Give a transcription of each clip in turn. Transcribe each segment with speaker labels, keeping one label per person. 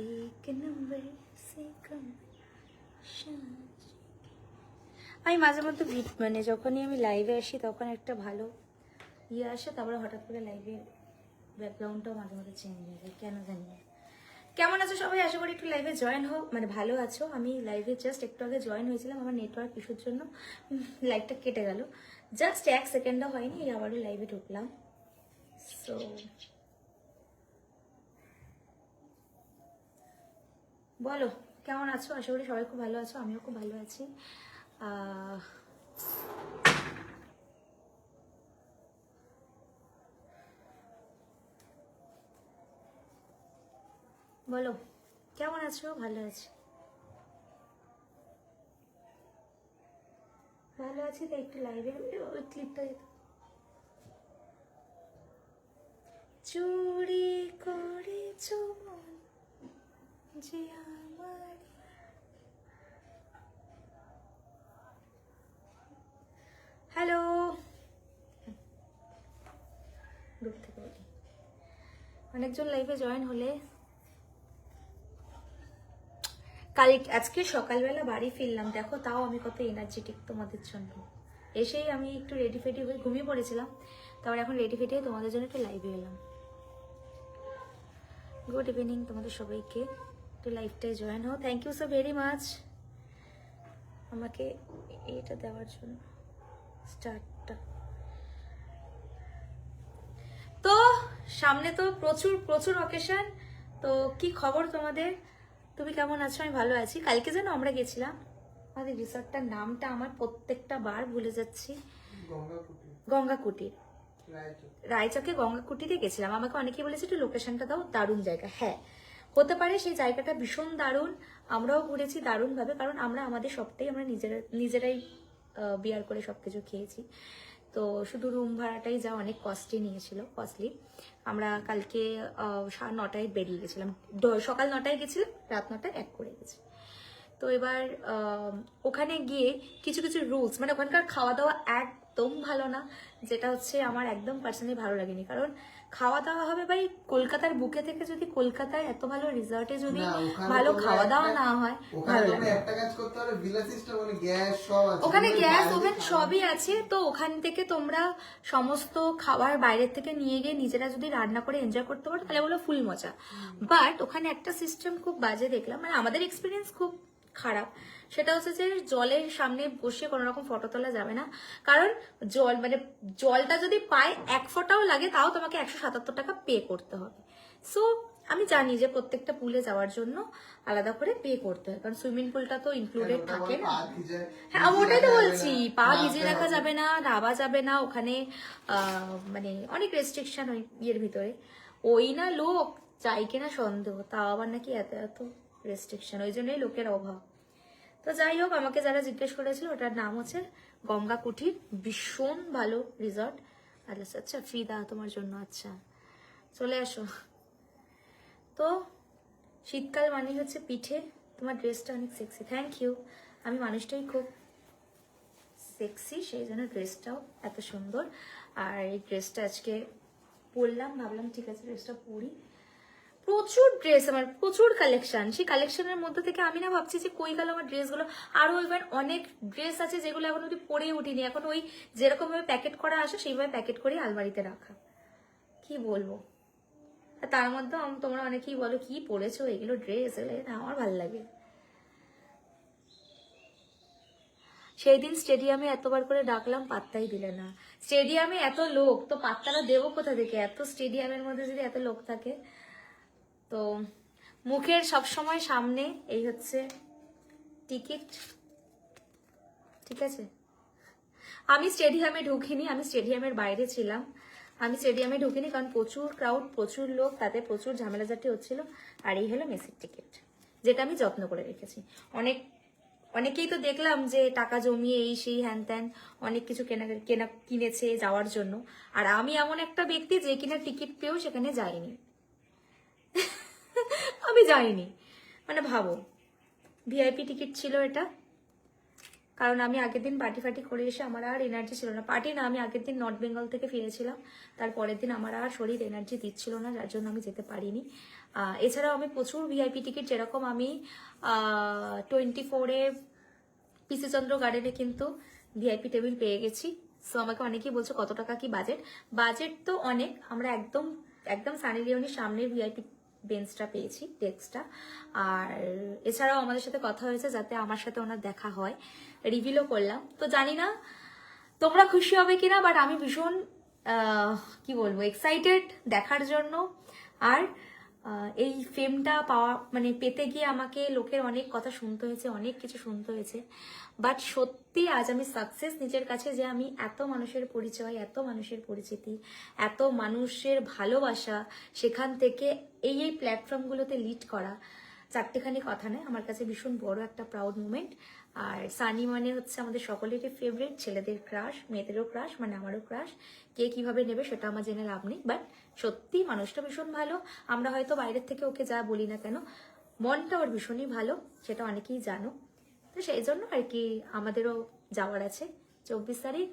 Speaker 1: एक नंबर से कम আমি মাঝে মধ্যে মানে যখনই আমি লাইভে আসি তখন একটা ভালো ইয়ে আসে, তারপরে হঠাৎ করে লাইভের ব্যাকগ্রাউন্ডটাও মাঝে মধ্যে চেঞ্জ হয়ে যায়, কেন জানি না। কেমন আছো সবাই? আশা করি একটু লাইভে জয়েন হোক, মানে ভালো আছো। আমি লাইভে জাস্ট একটু আগে জয়েন হয়েছিলাম, আমার নেটওয়ার্ক ইস্যুর জন্য লাইভটা কেটে গেল, জাস্ট 1 সেকেন্ডও হয়নি, আবারও লাইভে ঢুকলাম। সো বলো কেমন আছো? আশা করি সবাই খুব ভালো আছো, আমিও খুব ভালো আছি। বলো কেমন আছো? ভালো আছি, ভালো আছি। তাই একটু লাইভে ওই ক্লিপটা চুরি করেছো মন যে আমার। হ্যালো, গ্রুপ থেকে বলি অনেকজন লাইভে জয়েন হলে। আজকে সকালবেলা বাড়ি ফিরলাম, দেখো তাও আমি কত এনার্জেটিক তোমাদের জন্য। এসেই আমি একটু রেডি ফেডি হয়ে ঘুমিয়ে পড়েছিলাম, তারপর এখন রেডি ফেডি হয়ে তোমাদের জন্য একটু লাইভে এলাম। গুড ইভিনিং তোমাদের সবাইকে, একটু লাইভটায় জয়েন হও। Thank you so very much আমাকে এটা দেওয়ার জন্য, স্টার্টটা। তো সামনে তো প্রচুর প্রচুর অকেশন, তো কি খবর তোমাদের? তুমি কেমন আছো? আমি ভালো আছি। কালকে যেন আমরা গেছিলাম, আমাদের রিসর্টটার নামটা আমার প্রত্যেকটা বার ভুলে যাচ্ছি, গঙ্গা কুটির, রায়চকে গঙ্গা কুটিরে গেছিলাম। আমাকে অনেকেই বলেছে একটু লোকেশনটা দাও, দারুণ জায়গা। হ্যাঁ হতে পারে, সেই জায়গাটা ভীষণ দারুণ, আমরাও ঘুরেছি দারুণ ভাবে, কারণ আমরা আমাদের সবটাই আমরা নিজেরাই বিয়ার করে সবকিছু খেয়েছি। তো শুধু রুম ভাড়াটাই যা অনেক কস্টলি নিয়েছিল, কস্টলি। আমরা কালকে 9টায় বেরিয়ে গেছিলাম, সকাল 9টায় গেছিলাম, রাত 9টায় 1 করে গেছি। তো এবার ওখানে গিয়ে কিছু কিছু রুলস, মানে ওখানকার খাওয়া দাওয়া একদম ভালো না, যেটা হচ্ছে আমার একদম পার্সোনালি ভালো লাগেনি। কারণ খাওয়া দাওয়া হবে ভাই কলকাতার বুকে থেকে, যদি কলকাতায় এত ভালো রিসর্টে যদি ভালো খাওয়া দাওয়া না হয় ভালো লাগে। ওখানে গ্যাস ওভেন সবই আছে, তো ওখান থেকে তোমরা সমস্ত খাবার বাইরের থেকে নিয়ে গিয়ে নিজেরা যদি রান্না করে এনজয় করতে পারো তাহলে বলো ফুল মজা। বাট ওখানে একটা সিস্টেম খুব বাজে দেখলাম, মানে আমাদের এক্সপিরিয়েন্স খুব খারাপ। সেটা হচ্ছে যে জলের সামনে বসে কোনো রকম ফটো তোলা যাবে না, কারণ জল মানে জলটা যদি পায় 1 ফোঁটাও লাগে তাও তোমাকে 177 টাকা পে করতে হবে। সো আমি জানি যে প্রত্যেকটা পুলে যাওয়ার জন্য আলাদা করে পে করতে হয়, কারণ সুইমিং পুলটা তো ইনক্লুডেড থাকে না। হ্যাঁ আমি ওটাই তো বলছি, পা ভিজে রাখা যাবে না, নাবা যাবে না ওখানে, মানে অনেক রেস্ট্রিকশন ওই ইয়ের ভিতরে। ওই না লোক চাই কিনা সন্দেহ, তাও আবার নাকি এত এত রেস্ট্রিকশন, ওই জন্যই লোকের অভাব। তো যাই হোক, আমাকে যারা জিজ্ঞেস করেছিল ওটার নাম হচ্ছে গঙ্গা কুঠির, ভীষণ ভালো রিসর্ট। আচ্ছা ফিদা তোমার জন্য, আচ্ছা চলে আসো। তো শীতকাল মানে হচ্ছে পিঠে, তোমার ড্রেসটা অনেক সেক্সি। থ্যাংক ইউ, আমি মানুষটাই খুব সেক্সি, সেই জন্য ড্রেসটাও এত সুন্দর। আর এই ড্রেসটা আজকে পরলাম, ভাবলাম ঠিক আছে ড্রেসটা পরি। প্রচুর ড্রেস, আমার প্রচুর কালেকশন, সেই কালেকশনের মধ্যে থেকে আমি না ভাবছি যে কই গেল আমার ড্রেসগুলো। আরো ইভেন অনেক ড্রেস আছে যেগুলো এখন অব্দি পরেই উঠিনি, এখন ওই যেরকম ভাবে প্যাকেট করা আসে সেইভাবে প্যাকেট করে আলমারিতে রাখা। কি বলবো, তার মধ্যে তোমরা অনেকেই বলো কি পরেছো এগুলো ড্রেস, না আমার ভালো লাগে। সেই দিন স্টেডিয়ামে এতবার করে ডাকলাম, পাত্তাই দিলে না। স্টেডিয়ামে এত লোক, তো পাত্তাটা দেবো কোথা থেকে? এত স্টেডিয়ামের মধ্যে যদি এত লোক থাকে। তো মুখের সব সময় সামনে এই হচ্ছে টিকিট, ঠিক আছে। আমি স্টেডিয়ামে ঢুকিনি, আমি স্টেডিয়ামের বাইরে ছিলাম। আমি স্টেডিয়ামে ঢুকিনি কারণ প্রচুর ক্রাউড, প্রচুর লোক, তাতে প্রচুর ঝামেলাঝাটি হচ্ছিল। আর এই হলো মেসির টিকিট, যেটা আমি যত্ন করে রেখেছি। অনেকেই তো দেখলাম যে টাকা জমিয়ে এই সেই হ্যান ত্যান অনেক কিছু কিনেছে যাওয়ার জন্য। আর আমি এমন একটা ব্যক্তি যে কিনা টিকিট পেয়েও সেখানে যাইনি। আমি যাইনি, মানে ভাবো ভিআইপি টিকিট ছিল এটা, কারণ আমি আগের দিন পার্টি ফাটি করে এসে আমার আর এনার্জি ছিল না। পার্টি না, আমি আগের দিন নর্থ বেঙ্গল থেকে ফিরেছিলাম, তারপরের দিন আমার আর শরীর এনার্জি দিচ্ছিল না, যার জন্য আমি যেতে পারিনি। এছাড়াও আমি প্রচুর ভিআইপি টিকিট, যেরকম আমি 24-এ পিসি চন্দ্র গার্ডেনে কিন্তু ভিআইপি টেবিল পেয়ে গেছি। সো আমাকে অনেকেই বলছো কত টাকা কি বাজেট। বাজেট তো অনেক, আমরা একদম একদম সানি লিওনির সামনে ভিআইপি বেঞ্চটা পেয়েছি, ডেস্কটা। আর এছাড়াও আমাদের সাথে কথা হয়েছে যাতে আমার সাথে ওনার দেখা হয়, রিভিলও করলাম। তো জানি না তোমরা খুশি হবে কিনা, বাট আমি ভীষণ কি বলবো এক্সাইটেড দেখার জন্য। আর এই ফেমটা পাওয়া মানে পেতে গিয়ে আমাকে লোকের অনেক কথা শুনতে হয়েছে, অনেক কিছু শুনতে হয়েছে, বাট সত্যি আজ আমি সাকসেস নিজের কাছে যে আমি এত মানুষের পরিচয়, এত মানুষের পরিচিতি, এত মানুষের ভালোবাসা, সেখান থেকে এই প্ল্যাটফর্মগুলোতে লিড করা, চারটেখানি কথা নয়, আমার কাছে ভীষণ বড় একটা প্রাউড মুমেন্ট। আর সানি মানে হচ্ছে আমাদের সকলেরই ফেভারিট, ছেলেদের ক্রাশ, মেয়েদেরও ক্রাশ, মানে আমারও ক্রাশ। কে কিভাবে নেবে সেটা আমার জেনে লাভ নেই, বাট সত্যি মানুষটা ভীষণ ভালো। আমরা হয়তো বাইরের থেকে ওকে যা বলি না কেন, মনটা ওর ভীষণই ভালো, সেটা অনেকেই জানো। তো সেই জন্য আর কি আমাদেরও যাওয়ার আছে 24 তারিখ।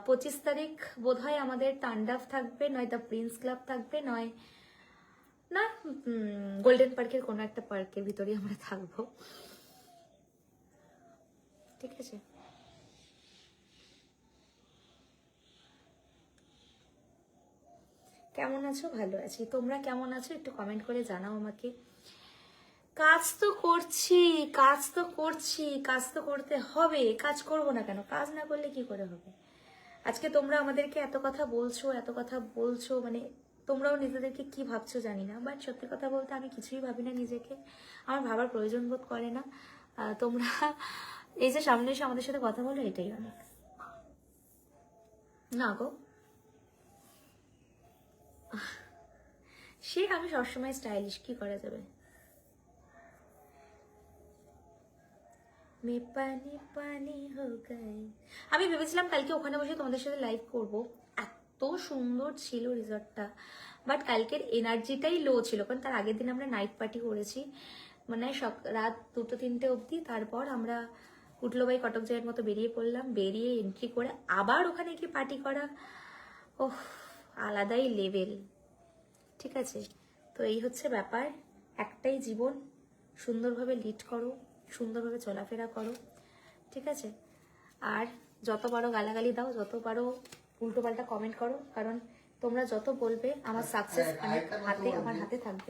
Speaker 1: 25 তারিখ বোধহয় আমাদের তান্ডাভ থাকবে, নয় দ্য প্রিন্স ক্লাব থাকবে, নয় না গোল্ডেন পার্কের কোনো একটা পার্কের ভিতরেই আমরা থাকবো, ঠিক আছে? কেমন আছো? ভালো আছি, তোমরা কেমন আছো একটু কমেন্ট করে জানাও আমাকে। কাজ তো করছি, কাজ তো করছি, কাজ তো করতে হবে, কাজ করব না কেন? কাজ না করলে কি করে হবে? আজকে তোমরা আমাদেরকে এত কথা বলছো, এত কথা বলছো, মানে তোমরাও নিজেদেরকে কি ভাবছো জানি না, বাট সত্যি কথা বলতে আমি কিছুই ভাবি না নিজেকে, আমার ভাবার প্রয়োজন বোধ করে না। তোমরা এই যে সামনে এসে আমাদের সাথে কথা বলো, এটাই অনেক। না গো, সে আমি সবসময় স্টাইলিশ, কি করা যাবে। মে পানি পানি হো গায়ে। আমি ভেবেছিলাম কালকে ওখানে বসে তোমাদের সাথে লাইভ করব, এত সুন্দর ছিল রিসর্টটা, বাট কালকের এনার্জিটাই লো ছিল, কারণ তার আগের দিন আমরা নাইট পার্টি করেছি, মানে রাত 2-3টে অবধি। তারপর আমরা কুটলোবাই কটক জায়ের মতো বেরিয়ে পড়লাম, বেরিয়ে এন্ট্রি করে আবার ওখানে গিয়ে পার্টি করা, ওহ আলাদাই লেভেল, ঠিক আছে? তো এই হচ্ছে ব্যাপার, একটাই জীবন, সুন্দরভাবে লিড করো, সুন্দরভাবে চলাফেরা করো, ঠিক আছে? আর যত পারো গালাগালি দাও, যত পারো উল্টোপাল্টা কমেন্ট করো, কারণ তোমরা যত বলবে আমার সাকসেস আমার হাতে থাকবে।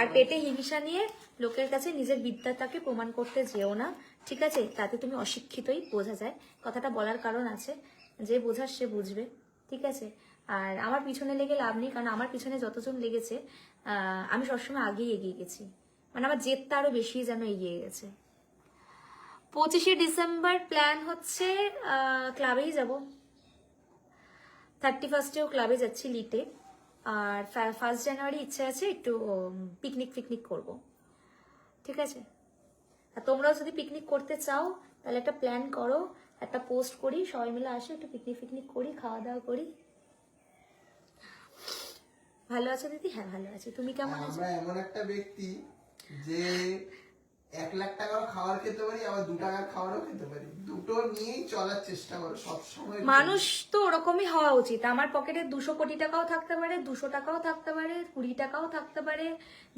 Speaker 1: আর পেটে হিংসা নিয়ে লোকের কাছে নিজের বিদ্যাটাকে প্রমাণ করতে যেও না, ঠিক আছে? তাতে তুমি অশিক্ষিতই বোঝা যায়, কথাটা বলার কারণ আছে, যে বোঝার সে বুঝবে, ঠিক আছে? আর আমার পিছনে লেগে লাভ নেই, কারণ আমার পিছনে যতজন লেগেছে আমি সবসময় আগেই এগিয়ে গেছি, মানে আমার জেদটা আরো বেশি যেন এগিয়ে গেছে। 25শে ডিসেম্বর প্ল্যান হচ্ছে ক্লাবেই যাব, 31স্টেও ক্লাবে যাচ্ছি লিটে, আর 1 জানুয়ারি ইচ্ছা আছে একটু পিকনিক করব, ঠিক আছে? আর তোমরাও যদি পিকনিক করতে চাও তাহলে একটা প্ল্যান করো, একটা পোস্ট করি, সবাই মিলে আসে একটু পিকনিক করি, খাওয়া দাওয়া করি। ভালো আছো দিদি? হ্যাঁ ভালো আছি, তুমি কেমন আছো?
Speaker 2: আমরা এমন একটা ব্যক্তি যে 1 লাখ টাকার খাবার খেতে পারি, আবার 2 টাকার খাবারও খেতে পারি, দুটো নিয়েই চলার চেষ্টা করো সবসময়।
Speaker 1: মানুষ তো ওরকমই হওয়া উচিত। আমার পকেটে 200 কোটি টাকাও থাকতে পারে, 200 টাকাও থাকতে পারে, 20 টাকাও থাকতে পারে,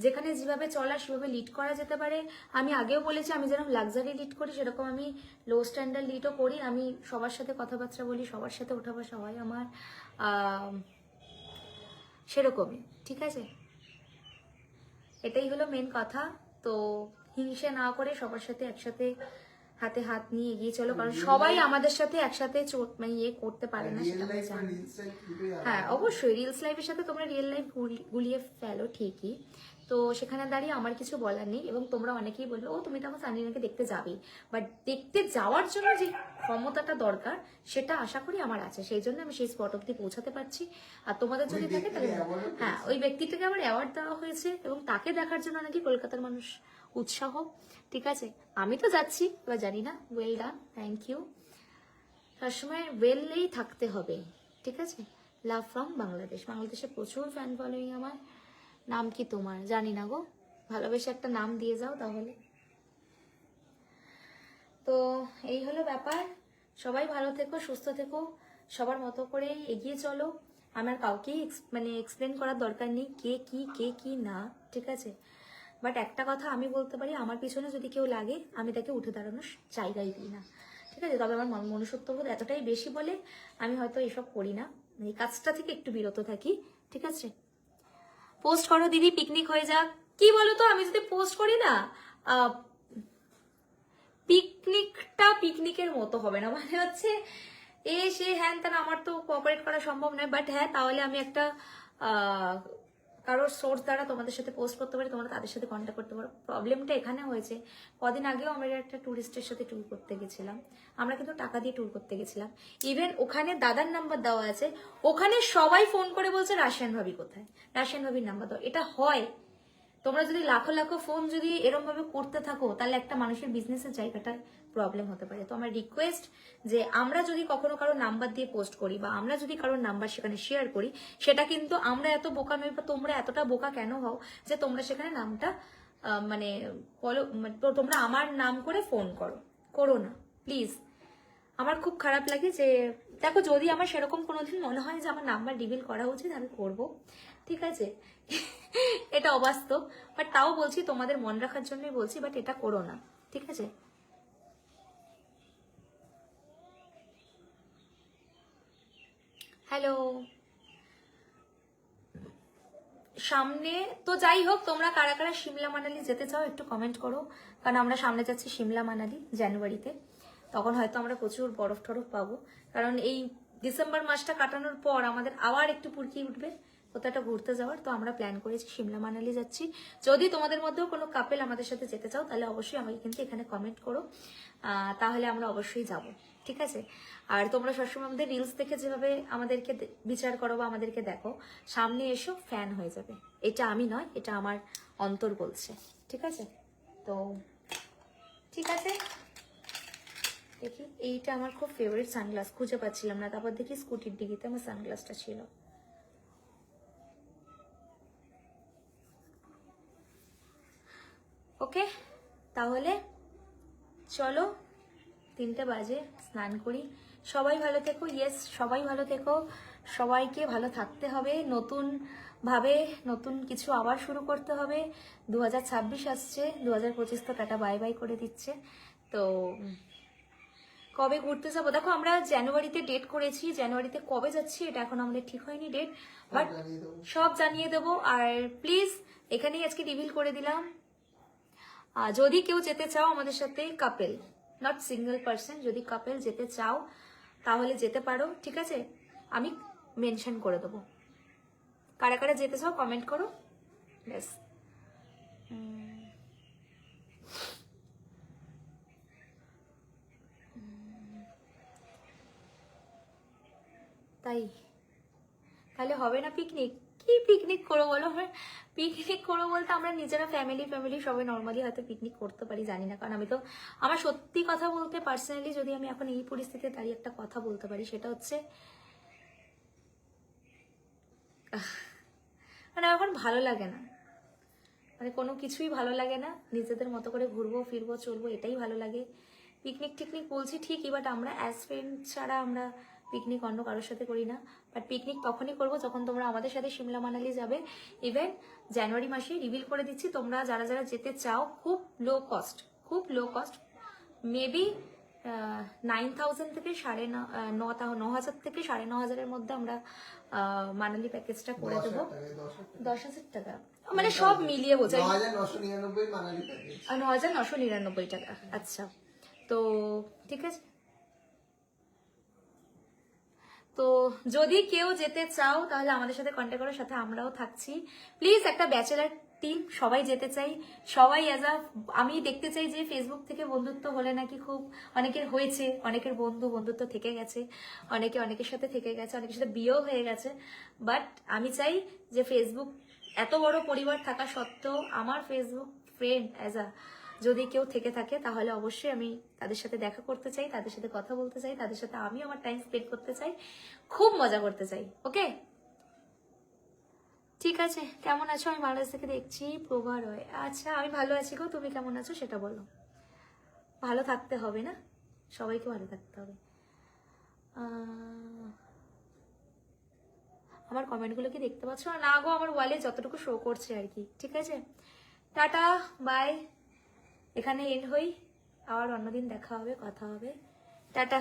Speaker 1: যেখানে যেভাবে চলা সেভাবে লিড করা যেতে পারে। আমি আগেও বলেছি আমি যেরকম লাক্সারি লিড করি সেরকম আমি লো স্ট্যান্ডার্ড লিডও করি। আমি সবার সাথে কথাবার্তা বলি, সবার সাথে ওঠা বসা হয় আমার, সেরকমই, ঠিক আছে? এটাই হলো মেন কথা। তো হিংসে না করে সবার সাথে একসাথে হাতে হাত নিয়ে এগিয়ে চলো, কারণ সবাই আমাদের সাথে একসাথে মানে ইয়ে করতে পারে না, সেটা আমরা জানি। হ্যাঁ অবশ্যই রিলস লাইফের সাথে তোমরা রিয়েল লাইফ গুলিয়ে ফেলো ঠিকই, তো সেখানে দাঁড়িয়ে আমার কিছু বলার নেই। এবং তোমরা অনেকেই বলবে ও তুমি তো আমার সানিয়াকে দেখতে যাবেই, বাট দেখতে যাওয়ার জন্য যে ক্ষমতাটা দরকার সেটা আশা করি আমার আছে, সেই জন্য আমি সেই স্পট অব্দি পৌঁছাতে পারছি। আর তোমাদের যদি থাকে তাহলে হ্যাঁ, ওই ব্যক্তিটাকে আবার অ্যাওয়ার্ড দেওয়া হয়েছে এবং তাকে দেখার জন্য নাকি কলকাতার মানুষ উৎসাহ, ঠিক আছে? আমি তো যাচ্ছি, এবার জানি না। Well done, thank you. সবসময় ওয়েললেই থাকতে হবে, ঠিক আছে? Love from Bangladesh. বাংলাদেশে প্রচুর ফ্যান ফলোয়িং আমার। নাম কি তোমার? জানি না গো, ভালোবেসে একটা নাম দিয়ে যাও তাহলে। তো এই হলো ব্যাপার। সবাই ভালো থেকো, সুস্থ থেকো, সবার মতো করে এগিয়ে চলো। আমার কাউকেই মানে এক্সপ্লেন করার দরকার নেই কে কি না, ঠিক আছে? বাট একটা কথা আমি বলতে পারি, আমার পিছনে যদি কেউ লাগে আমি তাকে উঠে দাঁড়ানোর জায়গায় দিই না, ঠিক আছে? তবে আমার মনুষ্যত্ববোধ এতটাই বেশি বলে আমি হয়তো এসব করি না, এই কাজটা থেকে একটু বিরত থাকি, ঠিক আছে? পোস্ট করো দিদি, পিকনিক হয়ে যাক। কি বলো তো, আমি যদি পোস্ট করি না, পিকনিকটা পিকনিকের মতো হবে না, মানে হচ্ছে সে হ্যান ত্যান, আমার তো কোঅপারেট করা সম্ভব নয়। বাট হ্যাঁ, তাহলে আমি একটা কারোর সোর্স দ্বারা তোমাদের সাথে পোস্ট করতে পারি, তোমরা তাদের সাথে কন্ট্যাক্ট করতে পারো। প্রবলেমটা এখানে হয়েছে, কদিন আগেও আমরা একটা ট্যুরিস্টের সাথে ট্যুর করতে গেছিলাম, আমরা কিন্তু টাকা দিয়ে ট্যুর করতে গেছিলাম। ইভেন ওখানে দাদার নাম্বার দেওয়া আছে, ওখানে সবাই ফোন করে বলছে রাশিয়ান ভাবি কোথায়, রাশিয়ান ভাবির নাম্বার দাও। এটা হয়? তোমরা যদি লাখো লাখো ফোন যদি এরকম ভাবে করতে থাকো, তাহলে একটা মানুষের বিজনেসের জায়গাটায় প্রবলেম হতে পারে। তো আমার রিকোয়েস্ট, যে আমরা যদি কখনো কারো নাম্বার দিয়ে পোস্ট করি বা আমরা যদি কারোর নাম্বার সেখানে শেয়ার করি, সেটা কিন্তু আমরা এত বোকা নই, বা তোমরা এতটা বোকা কেন হও যে তোমরা সেখানে নামটা মানে বলো, তোমরা আমার নাম করে ফোন করো না প্লিজ। আমার খুব খারাপ লাগে যে, দেখো যদি আমার সেরকম কোনোদিন মনে হয় যে আমার নাম্বার রিভিল করা উচিত, আমি করব, ঠিক আছে? এটা অবাস্তব, বাট তাও বলছি, তোমাদের মন রাখার জন্যই বলছি, বাট এটা করো না, ঠিক আছে? হ্যালো, সামনে তো যাই হোক, তোমরা কারা কারা সিমলা মানালি যেতে চাও একটু কমেন্ট করো, কারণ আমরা সামনে যাচ্ছি সিমলা মানালি জানুয়ারিতে। তখন হয়তো আমরা প্রচুর বরফ টরফ পাবো, কারণ এই ডিসেম্বর মাসটা কাটানোর পর আমাদের আবার একটু পুরকি উঠবে কোথাও একটা ঘুরতে যাওয়ার। তো আমরা প্ল্যান করেছি সিমলা মানালি যাচ্ছি। যদি তোমাদের মধ্যেও কোনো কাপেল আমাদের সাথে যেতে চাও, তাহলে অবশ্যই আমাকে কিন্তু এখানে কমেন্ট করো, তাহলে আমরা অবশ্যই যাব, ঠিক আছে? আর তোমরা সবসময় আমাদের রিলস দেখে যেভাবে আমাদেরকে বিচার করো বা আমাদেরকে দেখো, সামনে এসো ফ্যান হয়ে যাবে। এটা আমি নয়, এটা আমার অন্তর বলছে, ঠিক আছে? তো ঠিক আছে, দেখি, এইটা আমার খুব ফেভারিট সানগ্লাস, খুঁজে পাচ্ছিলাম না, তারপর দেখি স্কুটির ডিগিতে আমার সানগ্লাসটা ছিল। ওকে, তাহলে চলো, 3টে বাজে, স্নান করি। সবাই ভালো থেকো, ইয়েস সবাই ভালো থেকো, সবাইকে ভালো থাকতে হবে। নতুন ভাবে নতুন কিছু আবার শুরু করতে হবে। 2026 আসছে, 2025 তো টাটা বাই বাই করে দিচ্ছে। তো কবে ঘুরতে যাবো, দেখো আমরা জানুয়ারিতে ডেট করেছি, জানুয়ারিতে কবে যাচ্ছি এটা এখন আমাদের ঠিক হয়নি ডেট, বাট সব জানিয়ে দেবো। আর প্লিজ এখানেই আজকে রিভিল করে দিলাম, যদি কেউ যেতে চাও আমাদের সাথে, কাপেল নট সিঙ্গেল পার্সন, যদি কাপেল যেতে চাও তাহলে যেতে পারো, ঠিক আছে? আমি মেনশন করে দেবো। কারা কারা যেতে চাও কমেন্ট করো, ব্যাস। তাই তাহলে হবে না পিকনিক? কি পিকনিক করো বলো? পিকনিক করো বলতে আমরা নিজেরা ফ্যামিলি সবাই নর্মালি হয়তো পিকনিক করতে পারি, জানি না। কারণ আমি তো, আমার সত্যি কথা বলতে পার্সোনালি, যদি আমি এখন এই পরিস্থিতিতে দাঁড়িয়ে একটা কথা বলতে পারি, সেটা হচ্ছে মানে এখন ভালো লাগে না, মানে কোনো কিছুই ভালো লাগে না। নিজেদের মতো করে ঘুরবো ফিরবো চলবো, এটাই ভালো লাগে। পিকনিক টিকনিক বলছি ঠিকই, বাট আমরা অ্যাজ ফ্রেন্ড ছাড়া আমরা পিকনিক অন্য কারোর সাথে করি না। বাট পিকনিক তখনই করবো যখন তোমরা আমাদের সাথে সিমলা মানালি যাবে। ইভেন জানুয়ারি মাসে রিভিল করে দিচ্ছি, তোমরা যারা যারা যেতে চাও, খুব লো কস্ট, মেবি 9,000 থেকে 9,000 থেকে 9,500-এর মধ্যে আমরা মানালি প্যাকেজটা করে দেবো। 10,000 টাকা মানে সব মিলিয়ে বোঝাই,
Speaker 2: 9,999 মানালি প্যাকেজ,
Speaker 1: 9,999 টাকা। আচ্ছা, তো ঠিক আছে। তো যদি কেউ যেতে চাও তাহলে আমাদের সাথে কন্ট্যাক্ট করার সাথে আমরাও থাকছি। প্লিজ একটা ব্যাচেলার টিম, সবাই যেতে চাই, সবাই আমি দেখতে চাই যে ফেসবুক থেকে বন্ধুত্ব হলে নাকি খুব অনেকের হয়েছে, অনেকের বন্ধুত্ব থেকে গেছে, অনেকের সাথে থেকে গেছে, অনেকের সাথে বিয়েও হয়ে গেছে। বাট আমি চাই যে ফেসবুক এত বড় পরিবার থাকা সত্ত্বেও আমার ফেসবুক ফ্রেন্ড যদি কেউ থেকে থাকে, তাহলে অবশ্যই আমি তাদের সাথে দেখা করতে চাই, তাদের সাথে কথা বলতে চাই, তাদের সাথে আমি আমার টাইম স্পেন্ড করতে চাই, খুব মজা করতে চাই। ওকে, ঠিক আছে। কেমন আছো? আমি বাংলাদেশ থেকে দেখছি, প্রভা রয়। আচ্ছা, আমি ভালো আছি গো, তুমি কেমন আছো সেটা বলো। ভালো থাকতে হবে না, সবাইকে ভালো থাকতে হবে। আমার কমেন্টগুলো কি দেখতে পাচ্ছ না গো? আমার ওয়ালে যতটুকু শো করছে আর কি। ঠিক আছে, টাটা বাই, এখানে এন্ড হই, আবার অন্যদিন দেখা হবে, কথা হবে, টাটা।